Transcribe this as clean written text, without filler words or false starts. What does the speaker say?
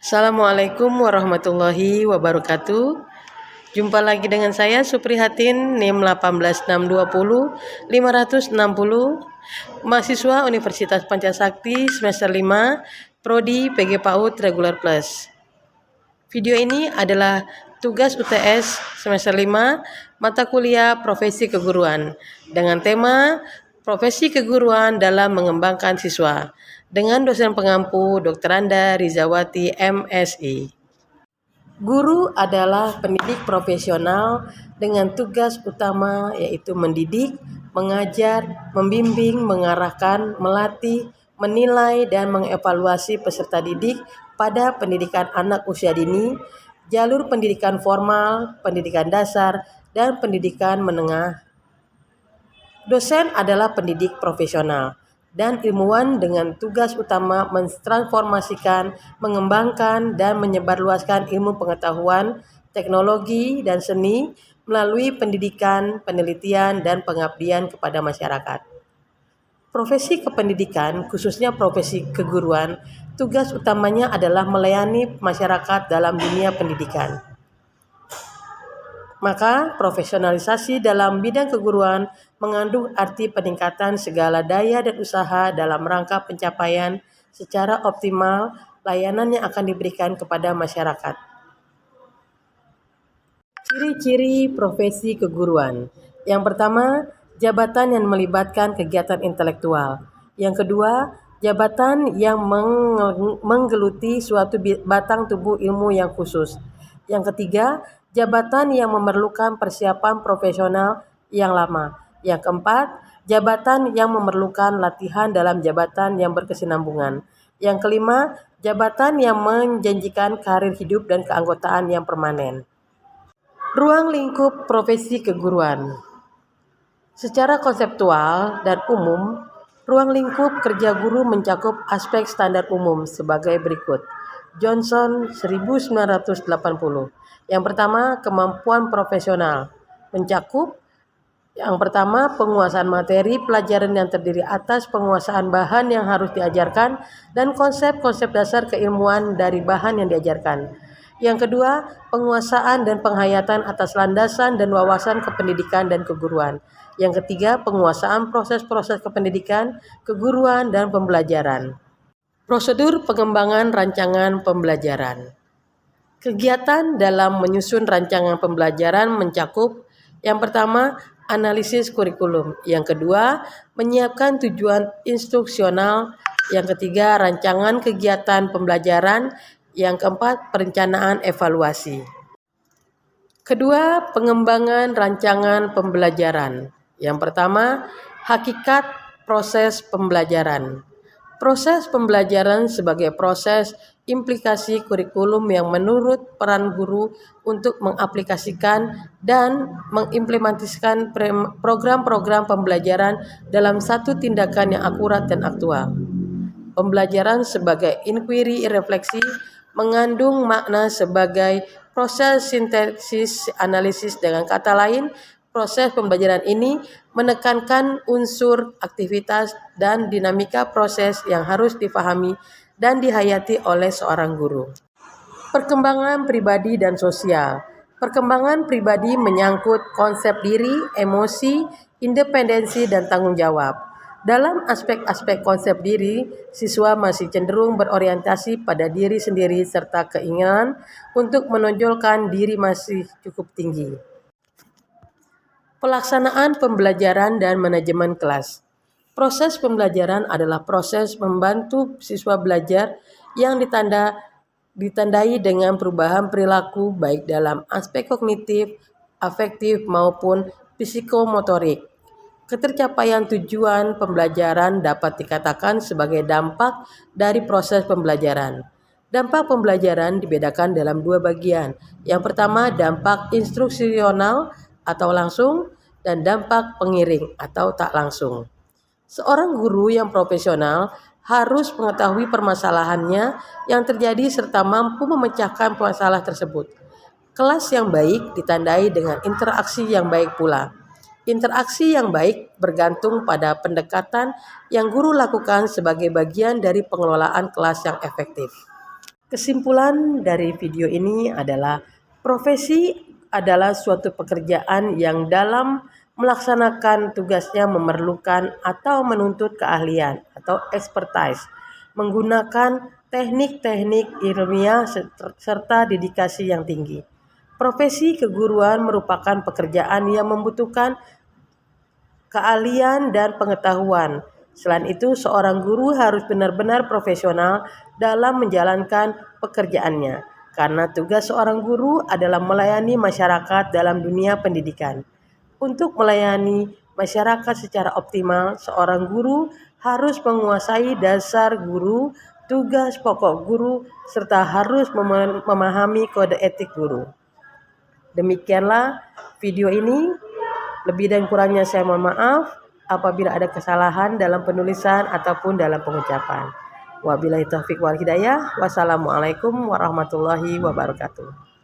Assalamualaikum warahmatullahi wabarakatuh. Jumpa lagi dengan saya Suprihatin, NIM 18620 560, mahasiswa Universitas Pancasakti semester 5, Prodi PG PAUD Regular Plus. Video ini adalah tugas UTS semester 5, mata kuliah Profesi Keguruan dengan tema Profesi Keguruan dalam Mengembangkan Siswa dengan dosen pengampu Dr. Anda Rizawati MSI. Guru adalah pendidik profesional dengan tugas utama yaitu mendidik, mengajar, membimbing, mengarahkan, melatih, menilai, dan mengevaluasi peserta didik pada pendidikan anak usia dini, jalur pendidikan formal, pendidikan dasar, dan pendidikan menengah. Dosen adalah pendidik profesional dan ilmuwan dengan tugas utama mentransformasikan, mengembangkan, dan menyebarluaskan ilmu pengetahuan, teknologi, dan seni melalui pendidikan, penelitian, dan pengabdian kepada masyarakat. Profesi kependidikan, khususnya profesi keguruan, tugas utamanya adalah melayani masyarakat dalam dunia pendidikan. Maka profesionalisasi dalam bidang keguruan mengandung arti peningkatan segala daya dan usaha dalam rangka pencapaian secara optimal layanan yang akan diberikan kepada masyarakat. Ciri-ciri profesi keguruan. Yang pertama, jabatan yang melibatkan kegiatan intelektual. Yang kedua, jabatan yang menggeluti suatu batang tubuh ilmu yang khusus. Yang ketiga, jabatan yang memerlukan persiapan profesional yang lama. Yang keempat, jabatan yang memerlukan latihan dalam jabatan yang berkesinambungan. Yang kelima, jabatan yang menjanjikan karir hidup dan keanggotaan yang permanen. Ruang lingkup profesi keguruan. Secara konseptual dan umum, ruang lingkup kerja guru mencakup aspek standar umum sebagai berikut. Johnson 1980. Yang pertama, kemampuan profesional. Mencakup yang pertama, penguasaan materi pelajaran yang terdiri atas penguasaan bahan yang harus diajarkan dan konsep-konsep dasar keilmuan dari bahan yang diajarkan. Yang kedua, penguasaan dan penghayatan atas landasan dan wawasan kependidikan dan keguruan. Yang ketiga, penguasaan proses-proses kependidikan, keguruan, dan pembelajaran. Prosedur pengembangan rancangan pembelajaran. Kegiatan dalam menyusun rancangan pembelajaran mencakup yang pertama, analisis kurikulum. Yang kedua, menyiapkan tujuan instruksional. Yang ketiga, rancangan kegiatan pembelajaran. Yang keempat, perencanaan evaluasi. Kedua, pengembangan rancangan pembelajaran. Yang pertama, hakikat proses pembelajaran. Proses pembelajaran sebagai proses implikasi kurikulum yang menurut peran guru untuk mengaplikasikan dan mengimplementasikan program-program pembelajaran dalam satu tindakan yang akurat dan aktual. Pembelajaran sebagai inquiry refleksi mengandung makna sebagai proses sintesis analisis. Dengan kata lain, proses pembelajaran ini menekankan unsur aktivitas dan dinamika proses yang harus dipahami dan dihayati oleh seorang guru. Perkembangan pribadi dan sosial. Perkembangan pribadi menyangkut konsep diri, emosi, independensi, dan tanggung jawab. Dalam aspek-aspek konsep diri, siswa masih cenderung berorientasi pada diri sendiri serta keinginan untuk menonjolkan diri masih cukup tinggi. Pelaksanaan pembelajaran dan manajemen kelas. Proses pembelajaran adalah proses membantu siswa belajar yang ditandai dengan perubahan perilaku baik dalam aspek kognitif, afektif maupun psikomotorik. Ketercapaian tujuan pembelajaran dapat dikatakan sebagai dampak dari proses pembelajaran. Dampak pembelajaran dibedakan dalam dua bagian. Yang pertama, dampak instruksional atau langsung, dan dampak pengiring atau tak langsung. Seorang guru yang profesional harus mengetahui permasalahannya yang terjadi serta mampu memecahkan masalah tersebut. Kelas yang baik ditandai dengan interaksi yang baik pula. Interaksi yang baik bergantung pada pendekatan yang guru lakukan sebagai bagian dari pengelolaan kelas yang efektif. Kesimpulan dari video ini adalah profesi adalah suatu pekerjaan yang dalam melaksanakan tugasnya memerlukan atau menuntut keahlian atau expertise, menggunakan teknik-teknik ilmiah serta dedikasi yang tinggi. Profesi keguruan merupakan pekerjaan yang membutuhkan keahlian dan pengetahuan. Selain itu, seorang guru harus benar-benar profesional dalam menjalankan pekerjaannya, karena tugas seorang guru adalah melayani masyarakat dalam dunia pendidikan. Untuk melayani masyarakat secara optimal, seorang guru harus menguasai dasar guru, tugas pokok guru, serta harus memahami kode etik guru. Demikianlah video ini. Lebih dan kurangnya saya mohon maaf apabila ada kesalahan dalam penulisan ataupun dalam pengucapan. Wabillahi taufiq wal hidayah. Wassalamualaikum warahmatullahi wabarakatuh.